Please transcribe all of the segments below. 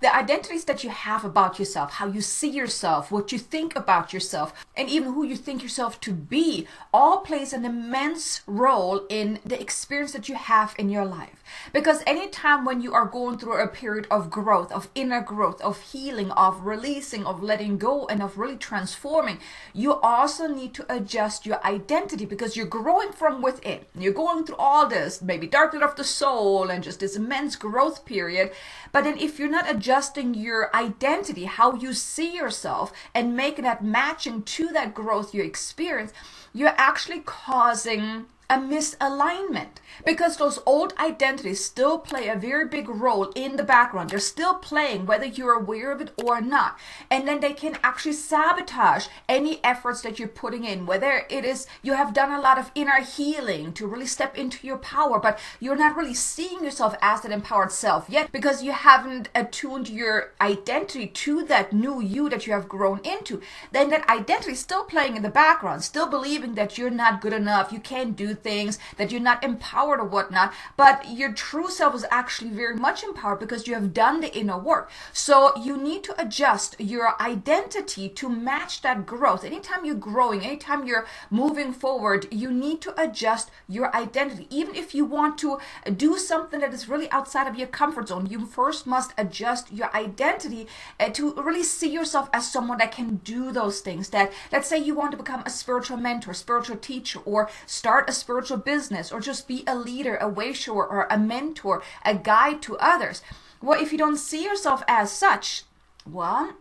The identities that you have about yourself, how you see yourself, what you think about yourself, and even who you think yourself to be, all plays an immense role in the experience that you have in your life. Because anytime when you are going through a period of growth, of inner growth, of healing, of releasing, of letting go, and of really transforming, you also need to adjust your identity because you're growing from within. You're going through all this, maybe dark night of the soul and just this immense growth period. But then if you're not adjusting your identity, how you see yourself, and making that matching to that growth you experience, you're actually causing a misalignment, because those old identities still play a very big role in the background. They're still playing whether you're aware of it or not. And then they can actually sabotage any efforts that you're putting in, whether it is you have done a lot of inner healing to really step into your power, but you're not really seeing yourself as that empowered self yet because you haven't attuned your identity to that new you that you have grown into. Then that identity is still playing in the background, still believing that you're not good enough, you can't do things, that you're not empowered or whatnot, but your true self is actually very much empowered because you have done the inner work. So you need to adjust your identity to match that growth. Anytime you're growing, anytime you're moving forward, you need to adjust your identity. Even if you want to do something that is really outside of your comfort zone, you first must adjust your identity to really see yourself as someone that can do those things. That, let's say you want to become a spiritual mentor, spiritual teacher, or start a spiritual business, or just be a leader, a way shower, or a mentor, a guide to others. Well, if you don't see yourself as such, well,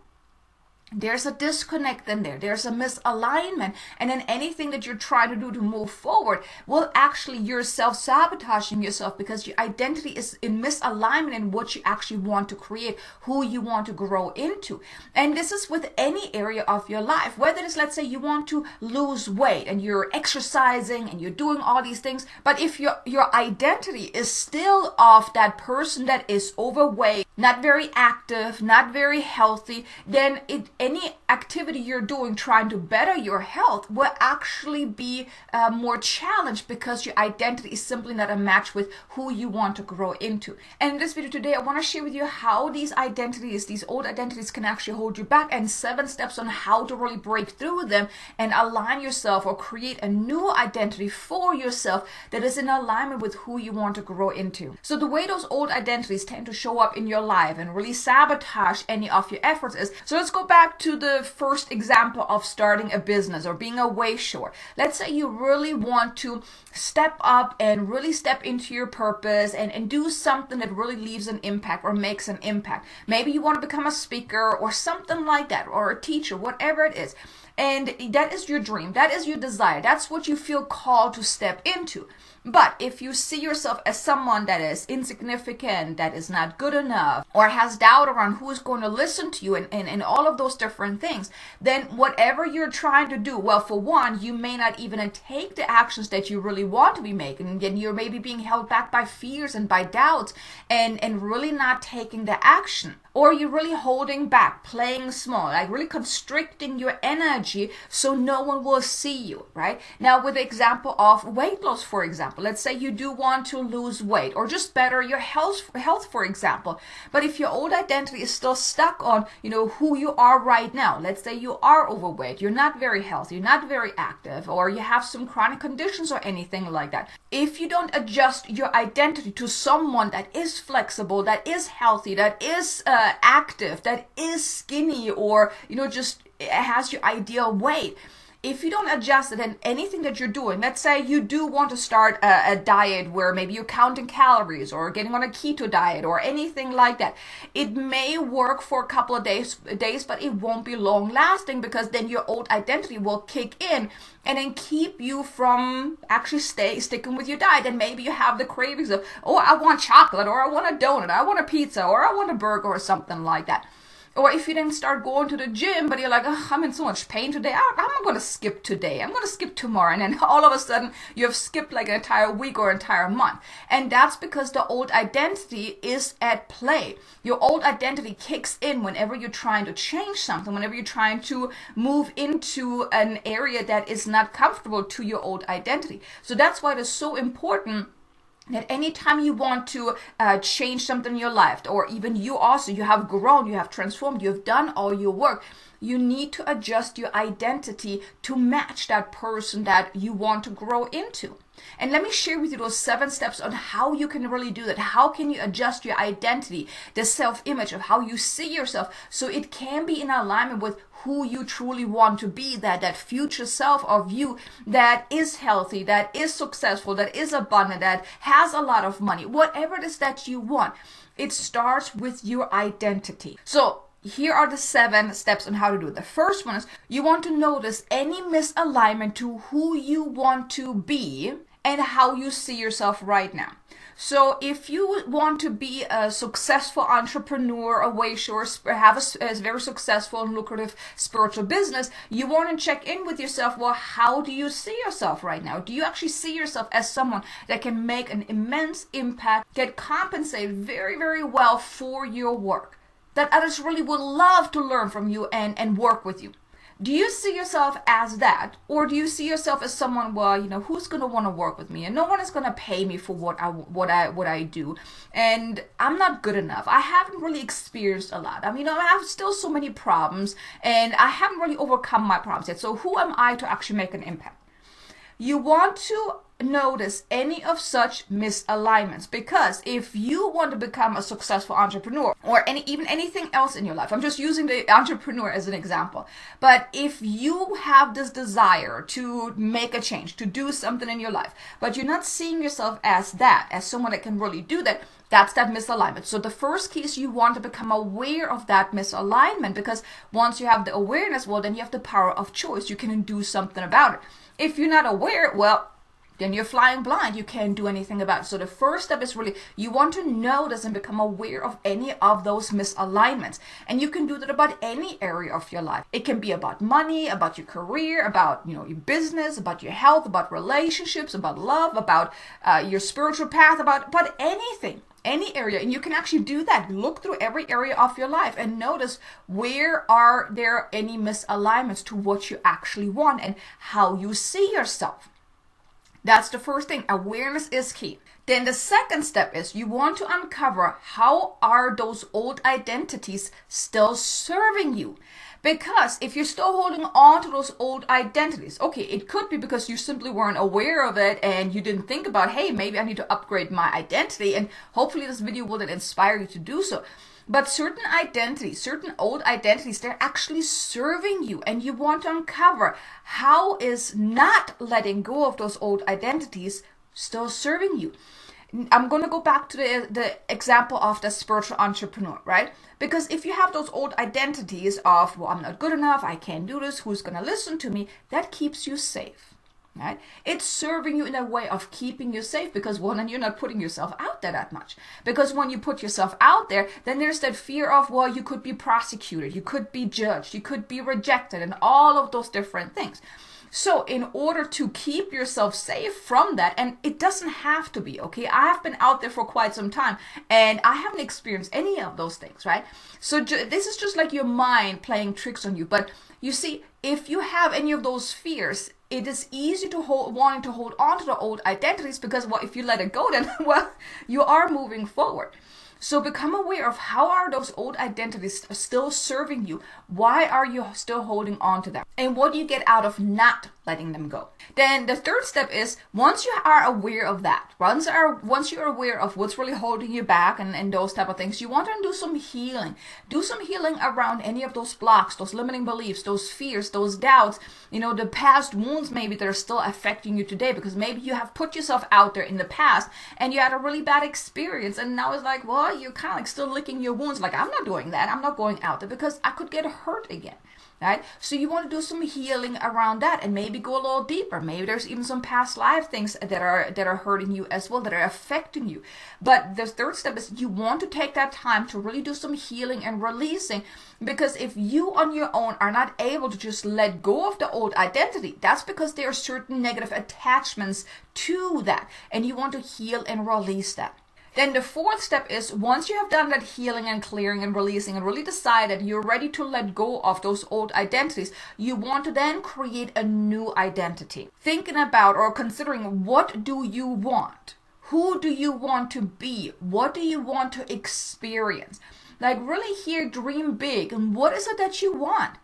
there's a disconnect in there. There's a misalignment. And then anything that you're trying to do to move forward will actually, you're self-sabotaging yourself because your identity is in misalignment in what you actually want to create, who you want to grow into. And this is with any area of your life. Whether it's, let's say, you want to lose weight and you're exercising and you're doing all these things, but if your identity is still of that person that is overweight, not very active, not very healthy, then any activity you're doing trying to better your health will actually be more challenged because your identity is simply not a match with who you want to grow into. And in this video today, I want to share with you how these identities, these old identities, can actually hold you back, and 7 steps on how to really break through them and align yourself or create a new identity for yourself that is in alignment with who you want to grow into. So the way those old identities tend to show up in your life and really sabotage any of your efforts is, so let's go back to the first example of starting a business or being a way shower. Let's say you really want to step up and really step into your purpose and do something that really leaves an impact or makes an impact. Maybe you want to become a speaker or something like that, or a teacher, whatever it is. And that is your dream. That is your desire. That's what you feel called to step into. But if you see yourself as someone that is insignificant, that is not good enough, or has doubt around who is going to listen to you and all of those different things, then whatever you're trying to do, well, for one, you may not even take the actions that you really want to be making. And you're maybe being held back by fears and by doubts and really not taking the action. Or you're really holding back, playing small, like really constricting your energy so no one will see you, right? Now, with the example of weight loss, for example, let's say you do want to lose weight or just better your health, for example. But if your old identity is still stuck on, who you are right now, let's say you are overweight, you're not very healthy, you're not very active, or you have some chronic conditions or anything like that. If you don't adjust your identity to someone that is flexible, that is healthy, that is active, that is skinny, or just has your ideal weight, if you don't adjust it, and anything that you're doing, let's say you do want to start a diet where maybe you're counting calories or getting on a keto diet or anything like that, it may work for a couple of days, but it won't be long lasting, because then your old identity will kick in and then keep you from actually sticking with your diet. And maybe you have the cravings of, oh, I want chocolate, or I want a donut, I want a pizza, or I want a burger, or something like that. Or if you then start going to the gym, but you're like, oh, I'm in so much pain today, I'm not going to skip today, I'm going to skip tomorrow. And then all of a sudden, you have skipped like an entire week or entire month. And that's because the old identity is at play. Your old identity kicks in whenever you're trying to change something, whenever you're trying to move into an area that is not comfortable to your old identity. So that's why it is so important that anytime you want to change something in your life, or even you have grown, you have transformed, you have done all your work, you need to adjust your identity to match that person that you want to grow into. And let me share with you those 7 steps on how you can really do that. How can you adjust your identity, the self-image of how you see yourself, so it can be in alignment with who you truly want to be, that future self of you that is healthy, that is successful, that is abundant, that has a lot of money, whatever it is that you want. It starts with your identity. So here are the 7 steps on how to do it. The first one is you want to notice any misalignment to who you want to be and how you see yourself right now. So if you want to be a successful entrepreneur, a wayshower, have a very successful and lucrative spiritual business, you want to check in with yourself. Well, how do you see yourself right now? Do you actually see yourself as someone that can make an immense impact, get compensated very, very well for your work, that others really would love to learn from you and work with you? Do you see yourself as that? Or do you see yourself as someone, well, who's going to want to work with me? And no one is going to pay me for what I do. And I'm not good enough. I haven't really experienced a lot. I have still so many problems, and I haven't really overcome my problems yet. So who am I to actually make an impact? You want to notice any of such misalignments, because if you want to become a successful entrepreneur, or even anything else in your life, I'm just using the entrepreneur as an example, but if you have this desire to make a change, to do something in your life, but you're not seeing yourself as someone that can really do that, that's that misalignment. So the first key is you want to become aware of that misalignment, because once you have the awareness, well, then you have the power of choice. You can do something about it. If you're not aware, well, then you're flying blind. You can't do anything about it. So the first step is really, you want to notice and become aware of any of those misalignments. And you can do that about any area of your life. It can be about money, about your career, about your business, about your health, about relationships, about love, about your spiritual path, about anything. Any area. And you can actually do that. Look through every area of your life and notice, where are there any misalignments to what you actually want and how you see yourself. That's the first thing. Awareness is key. Then the second step is you want to uncover, how are those old identities still serving you? Because if you're still holding on to those old identities, okay, it could be because you simply weren't aware of it and you didn't think about, hey, maybe I need to upgrade my identity, and hopefully this video will then inspire you to do so. But certain identities, certain old identities, they're actually serving you, and you want to uncover, how is not letting go of those old identities still serving you? I'm going to go back to the example of the spiritual entrepreneur, right? Because if you have those old identities of, well, I'm not good enough, I can't do this, who's going to listen to me, that keeps you safe, right? It's serving you in a way of keeping you safe, because one, and you're not putting yourself out there that much. Because when you put yourself out there, then there's that fear of, well, you could be prosecuted, you could be judged, you could be rejected, and all of those different things. So in order to keep yourself safe from that, and it doesn't have to be, okay? I have been out there for quite some time, and I haven't experienced any of those things, right? So this is just like your mind playing tricks on you. But you see, if you have any of those fears, it is easy to wanting to hold on to the old identities, because, well, if you let it go, then, well, you are moving forward. So become aware of, how are those old identities still serving you? Why are you still holding on to them? And what do you get out of not letting them go? Then the third step is, once you are aware of that, once you're aware of what's really holding you back and those type of things, you want to do some healing. Do some healing around any of those blocks, those limiting beliefs, those fears, those doubts, the past wounds maybe that are still affecting you today, because maybe you have put yourself out there in the past and you had a really bad experience, and now it's like, well, you're kind of like still licking your wounds, like, I'm not doing that, I'm not going out there because I could get hurt again. Right? So you want to do some healing around that, and maybe go a little deeper. Maybe there's even some past life things that are hurting you as well, that are affecting you. But the third step is, you want to take that time to really do some healing and releasing, because if you on your own are not able to just let go of the old identity, that's because there are certain negative attachments to that, and you want to heal and release that. Then the fourth step is, once you have done that healing and clearing and releasing, and really decide that you're ready to let go of those old identities, you want to then create a new identity. Thinking about or considering, what do you want? Who do you want to be? What do you want to experience? Like really here, dream big. And what is it that you want?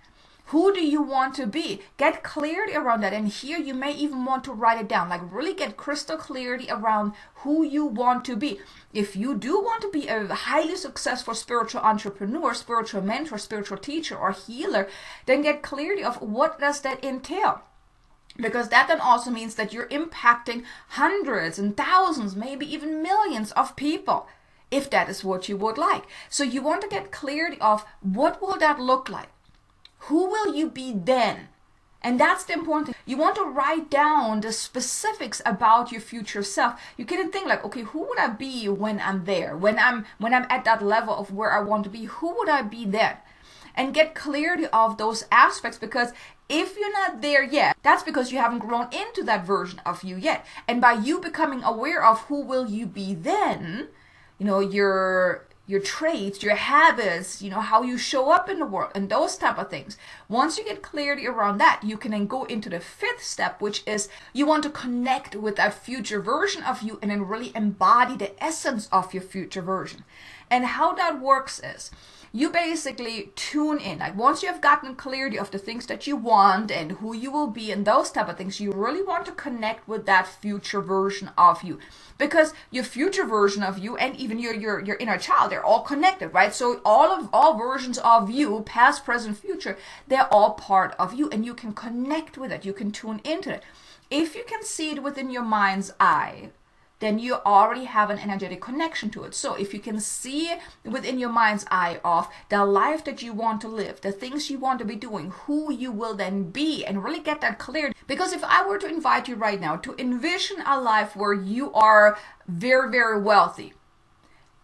Who do you want to be? Get clarity around that. And here you may even want to write it down. Like really get crystal clarity around who you want to be. If you do want to be a highly successful spiritual entrepreneur, spiritual mentor, spiritual teacher, or healer, then get clarity of what does that entail. Because that then also means that you're impacting hundreds and thousands, maybe even millions of people, if that is what you would like. So you want to get clarity of what will that look like? Who will you be then? And that's the important thing. You want to write down the specifics about your future self. You can think like, okay, who would I be when I'm there? When I'm at that level of where I want to be, who would I be then? And get clarity of those aspects, because if you're not there yet, that's because you haven't grown into that version of you yet. And by you becoming aware of who will you be then, your traits, your habits, how you show up in the world, and those type of things. Once you get clarity around that, you can then go into the fifth step, which is you want to connect with that future version of you and then really embody the essence of your future version. And how that works is you basically tune in. Like once you have gotten clarity of the things that you want and who you will be and those type of things, you really want to connect with that future version of you. Because your future version of you and even your inner child, they're all connected, right? So all versions of you, past, present, future, they're all part of you, and you can connect with it. You can tune into it. If you can see it within your mind's eye, then you already have an energetic connection to it. So if you can see within your mind's eye of the life that you want to live, the things you want to be doing, who you will then be, and really get that clear. Because if I were to invite you right now to envision a life where you are very, very wealthy,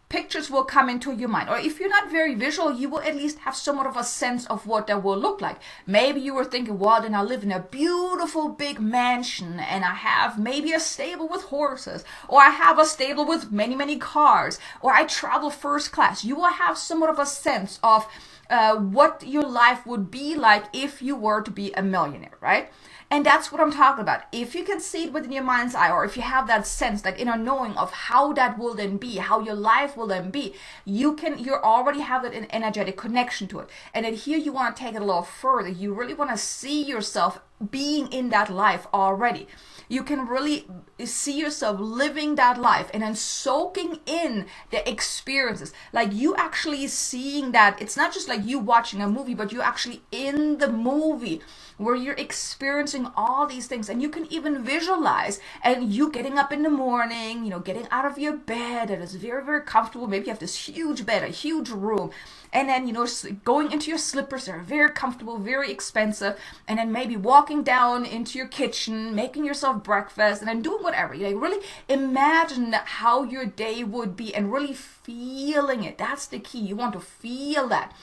pictures will come into your mind. Or if you're not very visual, you will at least have somewhat of a sense of what that will look like. Maybe you were thinking, well, then I live in a beautiful big mansion and I have maybe a stable with horses, or I have a stable with many, many cars, or I travel first class. You will have somewhat of a sense of what your life would be like if you were to be a millionaire, right? And that's what I'm talking about. If you can see it within your mind's eye, or if you have that sense, that inner knowing of how that will then be, how your life will then be, you already have that an energetic connection to it. And then here you want to take it a little further. You really want to see yourself being in that life already. You can really see yourself living that life and then soaking in the experiences. Like you actually seeing that. It's not just like you watching a movie, but you actually in the movie where you're experiencing all these things. And you can even visualize and you getting up in the morning, getting out of your bed, and it's very, very comfortable. Maybe you have this huge bed, a huge room. And then, going into your slippers, they're very comfortable, very expensive. And then maybe walking down into your kitchen, making yourself breakfast, and then doing whatever. Really imagine how your day would be and really feeling it. That's the key. You want to feel that.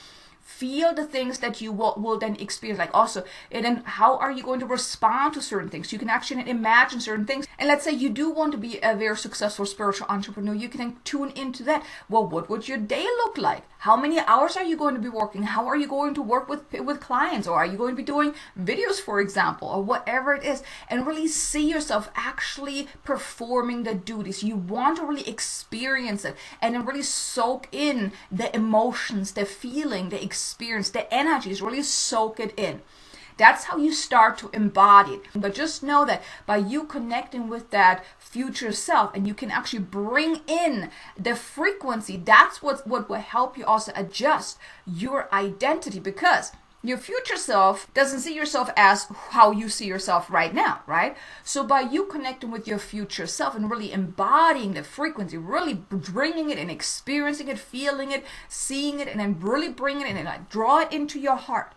Feel the things that you will then experience. Like also, and then how are you going to respond to certain things? You can actually imagine certain things. And let's say you do want to be a very successful spiritual entrepreneur. You can then tune into that. Well, what would your day look like? How many hours are you going to be working? How are you going to work with clients? Or are you going to be doing videos, for example, or whatever it is? And really see yourself actually performing the duties. You want to really experience it and then really soak in the emotions, the feeling, the experience, the energies, really soak it in. That's how you start to embody it. But just know that by you connecting with that future self, and you can actually bring in the frequency, that's what will help you also adjust your identity, because your future self doesn't see yourself as how you see yourself right now, right? So by you connecting with your future self and really embodying the frequency, really bringing it and experiencing it, feeling it, seeing it, and then really bring it in and like draw it into your heart,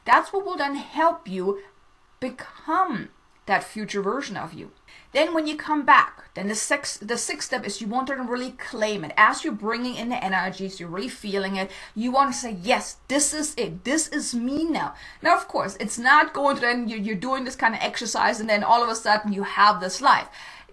that's what will then help you become that future version of you. Then when you come back, then the sixth step is you want to really claim it. As you're bringing in the energies, you're really feeling it, you want to say, yes, this is it. This is me now. Now, of course, it's not going to then you're doing this kind of exercise and then all of a sudden you have this life.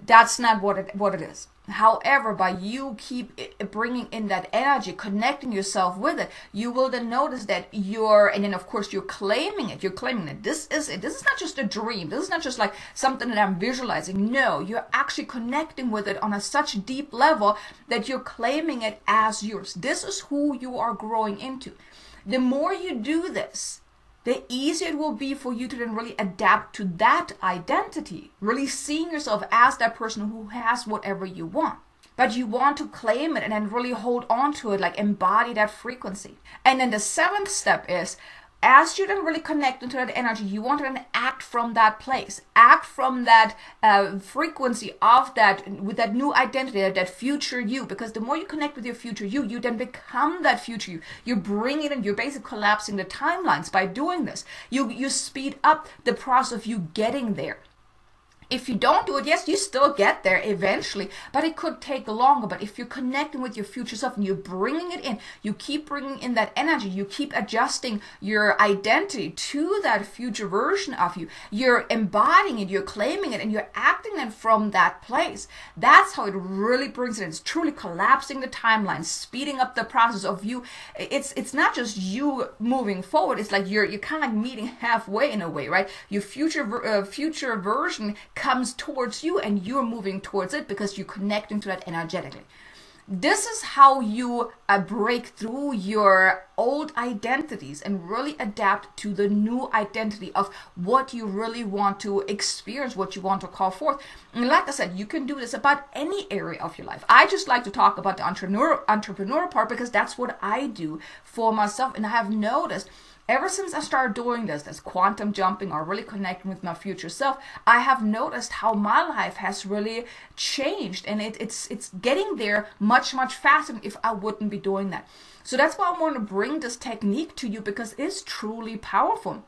That's not what it is. However, by you keep bringing in that energy, connecting yourself with it, you will then notice that and then of course you're claiming it. You're claiming that this is it. This is not just a dream. This is not just like something that I'm visualizing. No, you're actually connecting with it on a such deep level that you're claiming it as yours. This is who you are growing into. The more you do this, the easier it will be for you to then really adapt to that identity, really seeing yourself as that person who has whatever you want. But you want to claim it and then really hold on to it, like embody that frequency. And then the 7th step is, as you then really connect into that energy, you want to then act from that place, act from that frequency of that, with that new identity, that future you. Because the more you connect with your future you then become that future you. You bring it in, you're basically collapsing the timelines by doing this. You speed up the process of you getting there. If you don't do it, yes, you still get there eventually, but it could take longer. But if you're connecting with your future self and you're bringing it in, you keep bringing in that energy, you keep adjusting your identity to that future version of you, you're embodying it, you're claiming it, and you're acting then from that place. That's how it really brings it in. It's truly collapsing the timeline, speeding up the process of you. It's not just you moving forward. It's like you're kind of like meeting halfway in a way, right? Your future version comes towards you and you're moving towards it because you're connecting to that energetically. This is how you break through your old identities and really adapt to the new identity of what you really want to experience, what you want to call forth. And like I said, you can do this about any area of your life. I just like to talk about the entrepreneur part because that's what I do for myself. And I have noticed ever since I started doing this quantum jumping or really connecting with my future self, I have noticed how my life has really changed, and it's getting there much faster than if I wouldn't be doing that. So that's why I want to bring this technique to you, because it's truly powerful.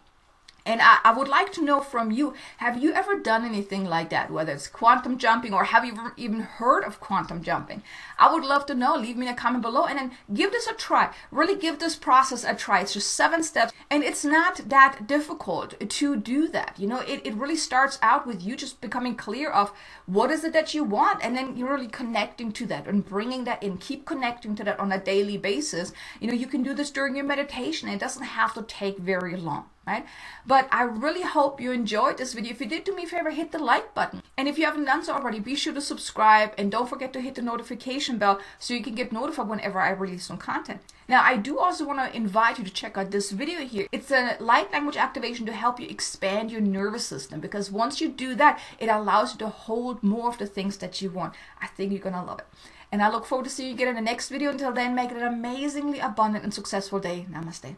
And I would like to know from you, have you ever done anything like that? Whether it's quantum jumping, or have you even heard of quantum jumping? I would love to know. Leave me a comment below and then give this a try. Really give this process a try. It's just 7 steps and it's not that difficult to do that. You know, it really starts out with you just becoming clear of what is it that you want, and then you're really connecting to that and bringing that in. Keep connecting to that on a daily basis. You know, you can do this during your meditation. It doesn't have to take very long. Right? But I really hope you enjoyed this video. If you did, do me a favor, hit the like button. And if you haven't done so already, be sure to subscribe and don't forget to hit the notification bell so you can get notified whenever I release some content. Now, I do also want to invite you to check out this video here. It's a light language activation to help you expand your nervous system, because once you do that, it allows you to hold more of the things that you want. I think you're going to love it. And I look forward to seeing you again in the next video. Until then, make it an amazingly abundant and successful day. Namaste.